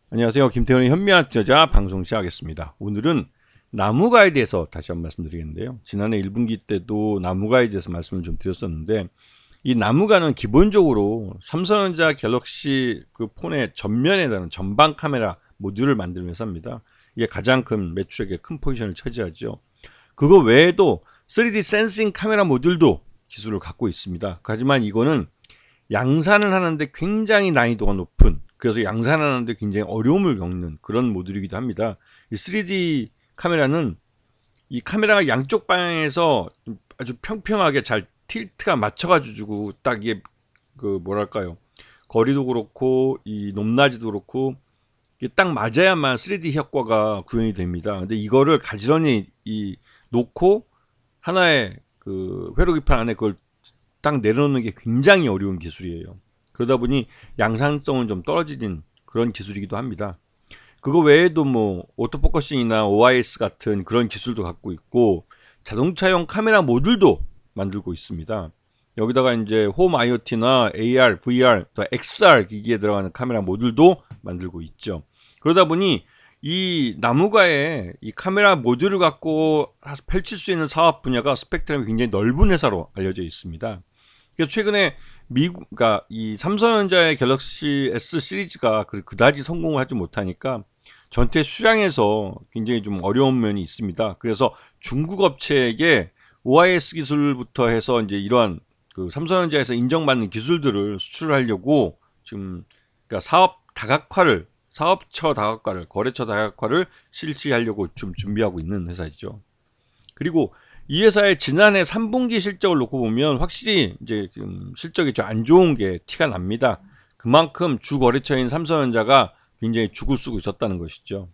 안녕하세요. 김태현의 현미한 여자 방송 시작하겠습니다. 오늘은 나무가에 대해서 다시 한번 말씀드리겠는데요. 지난해 1분기 때도 나무가에 대해서 말씀을 좀 드렸었는데, 이 나무가는 기본적으로 삼성전자 갤럭시 그 폰의 전면에 다는 전방 카메라 모듈을 만드는 회사입니다. 이게 가장 큰 매출액의 큰 포지션을 차지하죠. 그거 외에도 3D 센싱 카메라 모듈도 기술을 갖고 있습니다. 하지만 이거는 양산을 하는데 굉장히 난이도가 높은, 그래서 양산하는데 굉장히 어려움을 겪는 그런 모듈이기도 합니다. 이 3D 카메라는 이 카메라가 양쪽 방향에서 아주 평평하게 잘 틸트가 맞춰가지고 딱 이게 그 뭐랄까요, 거리도 그렇고 이 높낮이도 그렇고 이게 딱 맞아야만 3D 효과가 구현이 됩니다. 근데 이거를 가지런히 이 놓고 하나의 그 회로기판 안에 그걸 딱 내려놓는 게 굉장히 어려운 기술이에요. 그러다 보니 양산성은 좀 떨어지는 그런 기술이기도 합니다. 그거 외에도 뭐 오토포커싱이나 OIS 같은 그런 기술도 갖고 있고, 자동차용 카메라 모듈도 만들고 있습니다. 여기다가 이제 홈 IoT나 AR, VR, 또 XR 기기에 들어가는 카메라 모듈도 만들고 있죠. 그러다 보니 이 나무가의 이 카메라 모듈을 갖고 펼칠 수 있는 사업 분야가 스펙트럼이 굉장히 넓은 회사로 알려져 있습니다. 최근에 미국, 그러니까 이 삼성전자의 갤럭시 S 시리즈가 그다지 성공을 하지 못하니까 전체 수량에서 굉장히 좀 어려운 면이 있습니다. 그래서 중국 업체에게 OIS 기술부터 해서 이제 이러한 그 삼성전자에서 인정받는 기술들을 수출하려고 지금, 그러니까 사업처 다각화를, 거래처 다각화를 실시하려고 좀 준비하고 있는 회사이죠. 그리고 이 회사의 지난해 3분기 실적을 놓고 보면 확실히 이제 실적이 좀 안 좋은 게 티가 납니다. 그만큼 주 거래처인 삼성전자가 굉장히 죽을 쓰고 있었다는 것이죠.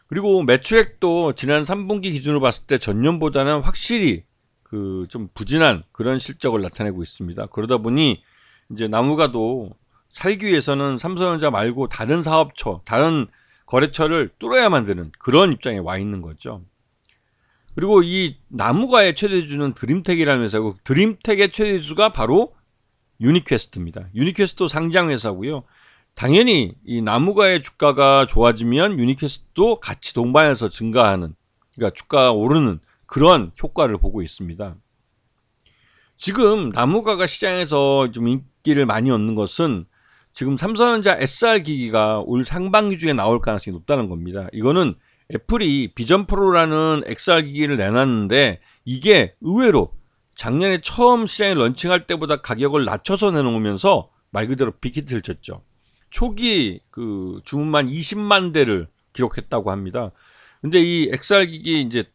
그리고 매출액도 지난 3분기 기준으로 봤을 때 전년보다는 확실히 그 좀 부진한 그런 실적을 나타내고 있습니다. 그러다 보니 이제 나무가도 살기 위해서는 삼성전자 말고 다른 사업처, 다른 거래처를 뚫어야만 되는 그런 입장에 와 있는 거죠. 그리고 이 나무가의 최대주는 드림텍이라는 회사고, 드림텍의 최대주가 바로 유니퀘스트입니다. 유니퀘스트도 상장 회사고요. 당연히 이 나무가의 주가가 좋아지면 유니퀘스트도 같이 동반해서 증가하는, 그러니까 주가가 오르는 그런 효과를 보고 있습니다. 지금 나무가가 시장에서 좀 인기를 많이 얻는 것은 지금 삼성전자 SR 기기가 올 상반기 중에 나올 가능성이 높다는 겁니다. 이거는 애플이 비전 프로라는 XR 기기를 내놨는데, 이게 의외로 작년에 처음 시장에 런칭할 때보다 가격을 낮춰서 내놓으면서 말 그대로 빅히트를 쳤죠. 초기 그 주문만 20만 대를 기록했다고 합니다. 근데 이 XR 기기 이제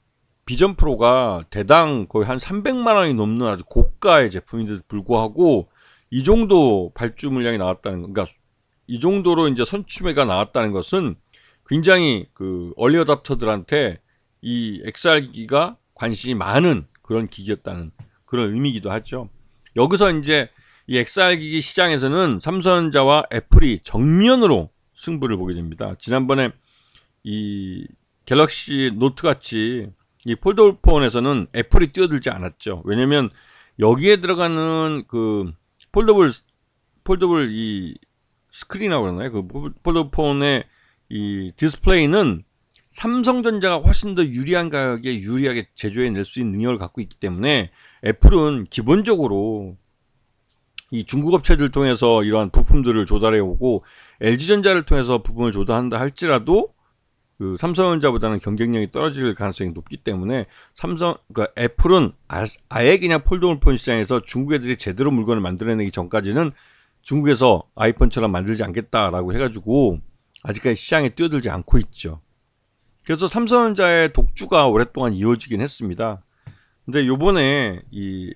비전 프로가 대당 거의 한 300만 원이 넘는 아주 고가의 제품인데도 불구하고 이 정도 발주 물량이 나왔다는 거, 그러니까 이 정도로 이제 선추매가 나왔다는 것은 굉장히 그 얼리 어답터들한테 이 XR 기기가 관심이 많은 그런 기기였다는 그런 의미이기도 하죠. 여기서 이제 이 XR 기기 시장에서는 삼성전자와 애플이 정면으로 승부를 보게 됩니다. 지난번에 이 갤럭시 노트 같이 이 폴더블 폰에서는 애플이 뛰어들지 않았죠. 왜냐면 여기에 들어가는 그 폴더블 이 스크린이라고 그러나요? 그 폴더블 폰의 이 디스플레이는 삼성전자가 훨씬 더 유리한 가격에 유리하게 제조해낼 수 있는 능력을 갖고 있기 때문에 애플은 기본적으로 이 중국 업체들 통해서 이러한 부품들을 조달해 오고, LG전자를 통해서 부품을 조달한다 할지라도 그 삼성전자보다는 경쟁력이 떨어질 가능성이 높기 때문에 그러니까 애플은 아예 그냥 폴더블 폰 시장에서 중국 애들이 제대로 물건을 만들어내기 전까지는 중국에서 아이폰처럼 만들지 않겠다라고 해가지고 아직까지 시장에 뛰어들지 않고 있죠. 그래서 삼성전자의 독주가 오랫동안 이어지긴 했습니다. 근데 요번에 이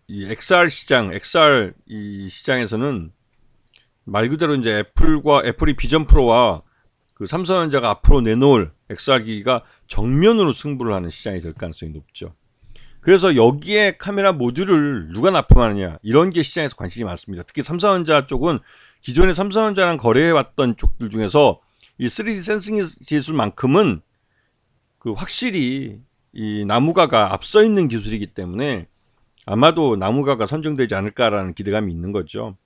XR 시장, XR 이 시장에서는 말 그대로 이제 애플이 비전 프로와 그 삼성전자가 앞으로 내놓을 XR 기기가 정면으로 승부를 하는 시장이 될 가능성이 높죠. 그래서 여기에 카메라 모듈을 누가 납품하느냐, 이런 게 시장에서 관심이 많습니다. 특히 삼성전자 쪽은 기존에 삼성전자랑 거래해왔던 쪽들 중에서 이 3D 센싱 기술만큼은 그 확실히 이 나무가가 앞서 있는 기술이기 때문에 아마도 나무가가 선정되지 않을까라는 기대감이 있는 거죠.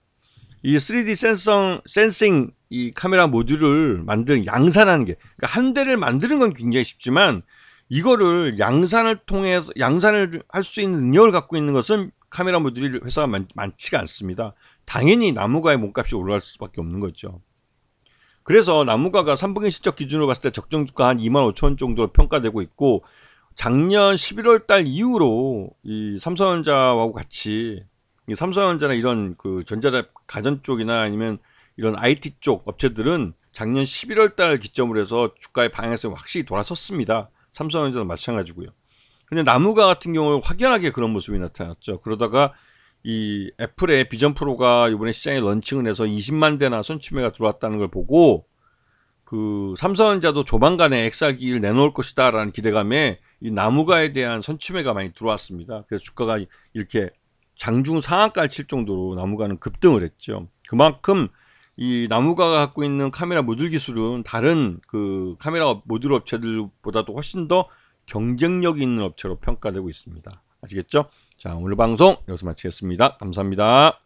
이 3D 센싱 이 카메라 모듈을 양산하는 게, 그러니까 한 대를 만드는 건 굉장히 쉽지만 이거를 양산을 통해서 양산을 할 수 있는 능력을 갖고 있는 것은 카메라 모듈 회사가 많지가 않습니다. 당연히 나무가의 몸값이 올라갈 수밖에 없는 거죠. 그래서 나무가가 3분기 실적 기준으로 봤을 때 적정 주가 한 25,000원 정도로 평가되고 있고, 작년 11월 달 이후로 이 삼성전자하고 같이, 이 삼성전자나 이런 그 전자제품 가전 쪽이나 아니면 이런 IT 쪽 업체들은 작년 11월 달 기점으로 해서 주가의 방향성이 확실히 돌아섰습니다. 삼성전자도 마찬가지고요. 근데 나무가 같은 경우는 확연하게 그런 모습이 나타났죠. 그러다가 이 애플의 비전 프로가 이번에 시장에 런칭을 해서 20만 대나 선취매가 들어왔다는 걸 보고, 그 삼성전자도 조만간에 XR 기기를 내놓을 것이다 라는 기대감에 이 나무가에 대한 선취매가 많이 들어왔습니다. 그래서 주가가 이렇게 장중 상한가를 칠 정도로 나무가는 급등을 했죠. 그만큼 이 나무가가 갖고 있는 카메라 모듈 기술은 다른 그 카메라 모듈 업체들보다도 훨씬 더 경쟁력이 있는 업체로 평가되고 있습니다. 아시겠죠? 자, 오늘 방송 여기서 마치겠습니다. 감사합니다.